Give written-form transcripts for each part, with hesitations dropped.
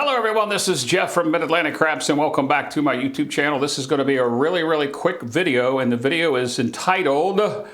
Hello everyone, this is Jeff from Mid-Atlantic Craps and welcome back to my YouTube channel. This is going to be a really quick video, and the video is entitled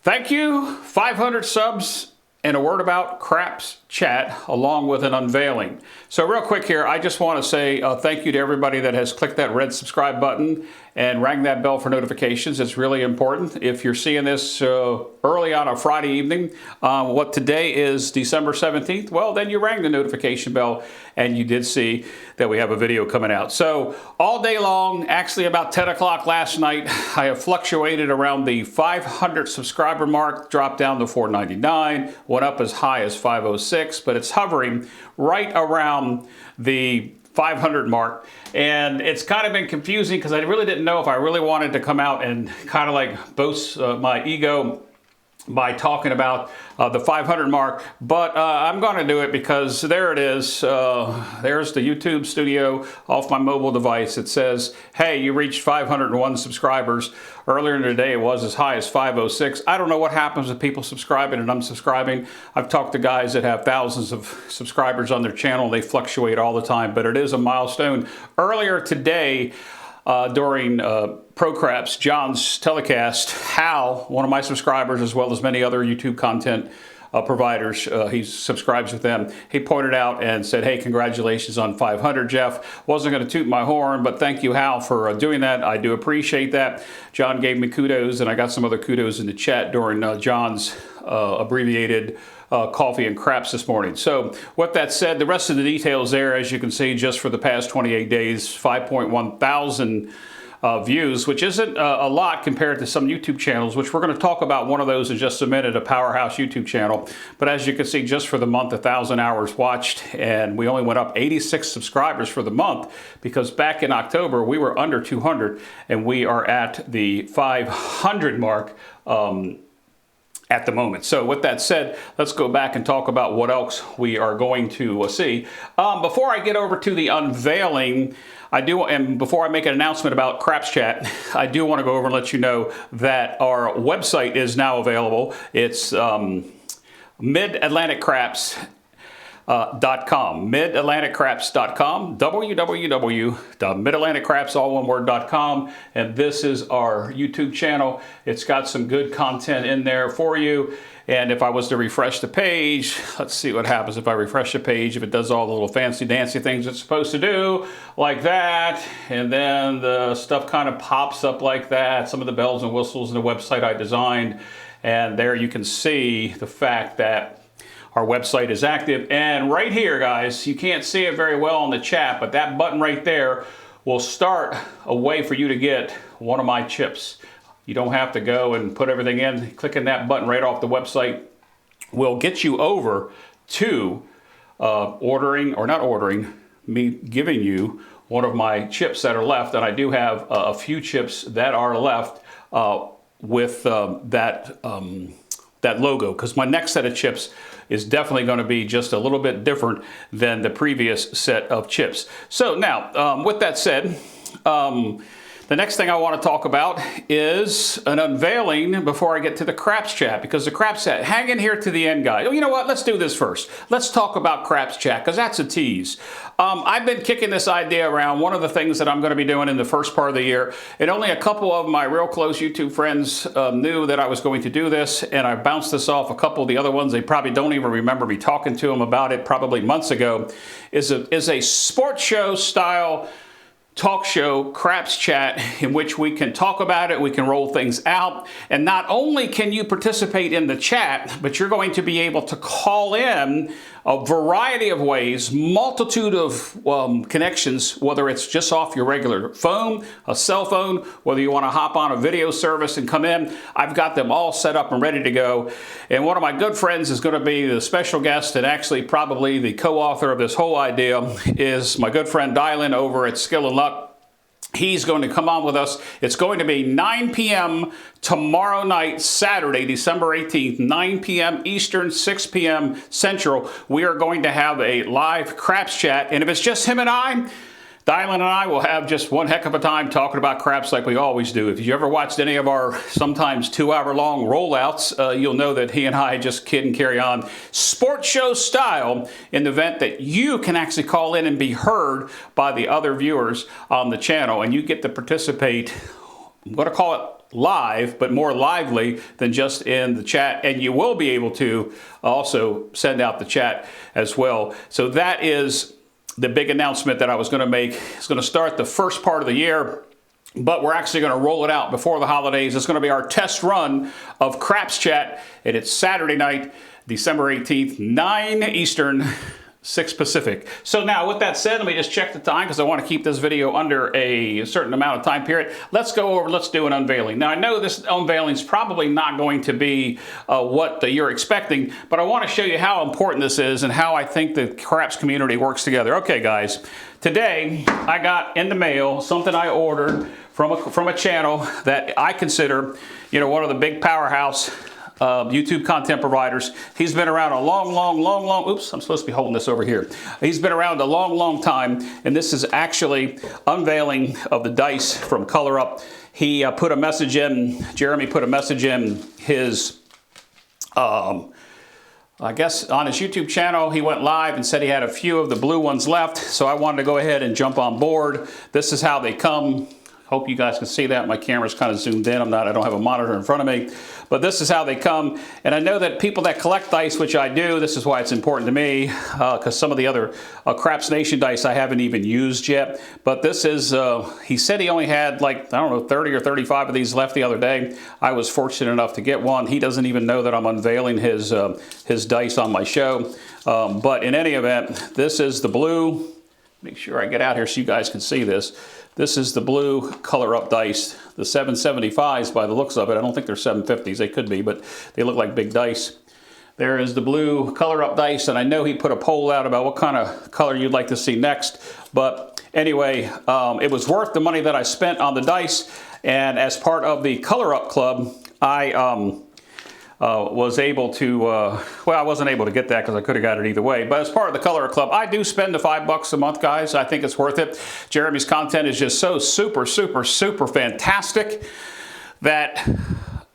Thank You, 500 Subs and a Word About Craps Chat, along with an unveiling. So real quick here, I just want to say thank you to everybody that has clicked that red subscribe button and rang that bell for notifications. It's really important. If you're seeing this early on a Friday evening, what today is December 17th, well, then you rang the notification bell and you did see that we have a video coming out. So all day long, actually about 10 o'clock last night, I have fluctuated around the 500 subscriber mark, dropped down to 499, went up as high as 506, but it's hovering right around the 500 mark, and it's kind of been confusing because I really didn't know if I really wanted to come out and kind of like boast my ego by talking about the 500 mark, but I'm going to do it because there it is. There's the YouTube studio off my mobile device. It says, hey, you reached 501 subscribers. Earlier in the day, it was as high as 506. I don't know what happens with people subscribing and unsubscribing. I've talked to guys that have thousands of subscribers on their channel. They fluctuate all the time, but it is a milestone. Earlier today, during Pro Craps, John's telecast, Hal, one of my subscribers, as well as many other YouTube content providers, he subscribes with them. He pointed out and said, hey, congratulations on 500, Jeff. Wasn't going to toot my horn, but thank you, Hal, for doing that. I do appreciate that. John gave me kudos, and I got some other kudos in the chat during John's abbreviated coffee and craps this morning. So with that said, the rest of the details there, as you can see, just for the past 28 days, 5.1 thousand views, which isn't a lot compared to some YouTube channels, which we're going to talk about one of those in just a minute, a powerhouse YouTube channel. But as you can see, just for the month, 1,000 hours watched, and we only went up 86 subscribers for the month, because back in October, we were under 200, and we are at the 500 mark at the moment. So with that said, let's go back and talk about what else we are going to see. Before I get over to the unveiling, and before I make an announcement about Craps Chat, I do want to go over and let you know that our website is now available. It's midatlanticcraps.com, midatlanticcraps.com, www.midatlanticcraps.com, and this is our YouTube channel. It's got some good content in there for you. And if I was to refresh the page, let's see what happens if I refresh the page, if it does all the little fancy dancy things it's supposed to do, like that, and then the stuff kind of pops up like that, some of the bells and whistles in the website I designed, and there you can see the fact that our website is active. And right here, guys, you can't see it very well on the chat, but that button right there will start a way for you to get one of my chips. You don't have to go and put everything in. Clicking that button right off the website will get you over to me giving you one of my chips that are left. And I do have a few chips that are left with that logo, because my next set of chips is definitely going to be just a little bit different than the previous set of chips. So now, with that said, the next thing I want to talk about is an unveiling before I get to the Craps Chat, because the Craps Chat, hang in here to the end, guys. Oh, you know what? Let's do this first. Let's talk about Craps Chat, because that's a tease. I've been kicking this idea around. One of the things that I'm going to be doing in the first part of the year, and only a couple of my real close YouTube friends knew that I was going to do this, and I bounced this off a couple of the other ones. They probably don't even remember me talking to them about it probably months ago, is a sports show style talk show, Craps Chat, in which we can talk about it, we can roll things out, and not only can you participate in the chat, but you're going to be able to call in a variety of ways, multitude of connections, whether it's just off your regular phone, a cell phone, whether you want to hop on a video service and come in. I've got them all set up and ready to go. And one of my good friends is going to be the special guest, and actually probably the co-author of this whole idea is my good friend Dylan over at Skill and Luck. He's going to come on with us. It's going to be 9 p.m. tomorrow night, Saturday, December 18th, 9 p.m. Eastern, 6 p.m. Central. We are going to have a live Craps Chat. And if it's just him and I, Dylan and I will have just one heck of a time talking about craps like we always do. If you ever watched any of our sometimes 2-hour-long rollouts, you'll know that he and I just kid and carry on sports show style in the event that you can actually call in and be heard by the other viewers on the channel, and you get to participate. I'm going to call it live, but more lively than just in the chat, and you will be able to also send out the chat as well. So that is the big announcement that I was going to make. It's going to start the first part of the year, but we're actually going to roll it out before the holidays. It's going to be our test run of Craps Chat, and it's Saturday night, December 18th, 9 Eastern, 6 Pacific. So now, with that said, let me just check the time because I want to keep this video under a certain amount of time period. Let's go over, let's do an unveiling. Now, I know this unveiling is probably not going to be what you're expecting, but I want to show you how important this is and how I think the craps community works together. Okay, guys, today I got in the mail something I ordered from a channel that I consider, you know, one of the big powerhouse YouTube content providers. He's been around a long, oops, I'm supposed to be holding this over here. He's been around a long time, and this is actually unveiling of the dice from Color Up. He put a message in, Jeremy put a message in his, I guess on his YouTube channel. He went live and said he had a few of the blue ones left, so I wanted to go ahead and jump on board. This is how they come. Hope you guys can see that. My camera's kind of zoomed in. I don't have a monitor in front of me. But this is how they come. And I know that people that collect dice, which I do, this is why it's important to me, because some of the other Craps Nation dice I haven't even used yet. But this is, he said he only had like, I don't know, 30 or 35 of these left the other day. I was fortunate enough to get one. He doesn't even know that I'm unveiling his dice on my show. But in any event, this is the blue. Make sure I get out here so you guys can see this. This is the blue Color Up dice, the 775s by the looks of it. I don't think they're 750s. They could be, but they look like big dice. There is the blue Color Up dice, and I know he put a poll out about what kind of color you'd like to see next. But anyway, it was worth the money that I spent on the dice, and as part of the Color Up Club, I was able to, well, I wasn't able to get that because I could have got it either way. But as part of the Color Club, I do spend the $5 a month, guys. I think it's worth it. Jeremy's content is just so super fantastic that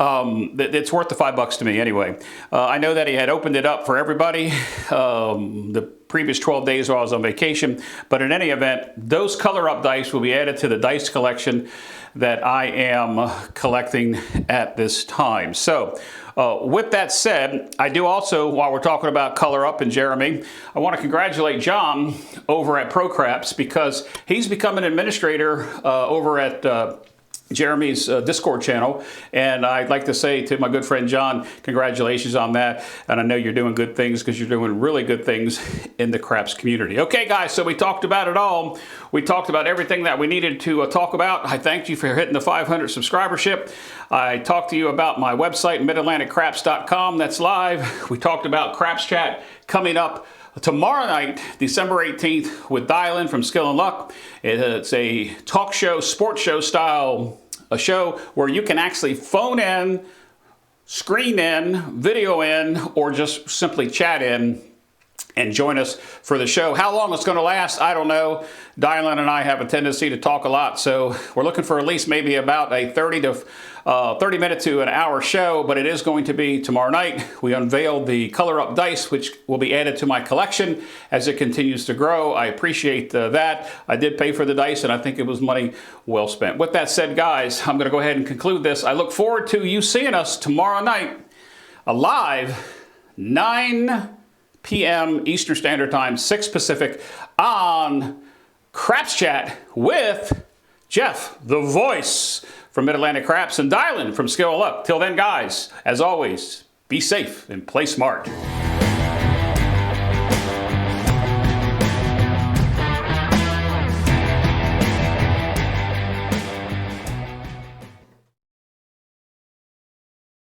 it's worth the $5 to me anyway. I know that he had opened it up for everybody the previous 12 days while I was on vacation. But in any event, those Color Up dice will be added to the dice collection that I am collecting at this time. So, with that said, I do also, while we're talking about Color Up and Jeremy, I want to congratulate John over at ProCraps because he's become an administrator over at Jeremy's Discord channel, and I'd like to say to my good friend John, congratulations on that, and I know you're doing good things because you're doing really good things in the craps community. Okay, guys, so we talked about it all. We talked about everything that we needed to talk about. I thank you for hitting the 500 subscribership. I talked to you about my website, midatlanticcraps.com. That's live. We talked about Craps Chat coming up tomorrow night, December 18th, with Dylan from Skill and Luck. It's a talk show, sports show style, a show where you can actually phone in, screen in, video in, or just simply chat in and join us for the show. How long it's going to last, I don't know. Dylan and I have a tendency to talk a lot, so we're looking for at least maybe about a 30 minute to an hour show, but it is going to be tomorrow night. We unveiled the Color Up dice, which will be added to my collection as it continues to grow. I appreciate that. I did pay for the dice, and I think it was money well spent. With that said, guys, I'm going to go ahead and conclude this. I look forward to you seeing us tomorrow night, live, 9 p.m. Eastern Standard Time, 6 Pacific, on Craps Chat with Jeff, the voice from Mid-Atlantic Craps, and Dylan from Skill and Luck. Till then, guys, as always, be safe and play smart.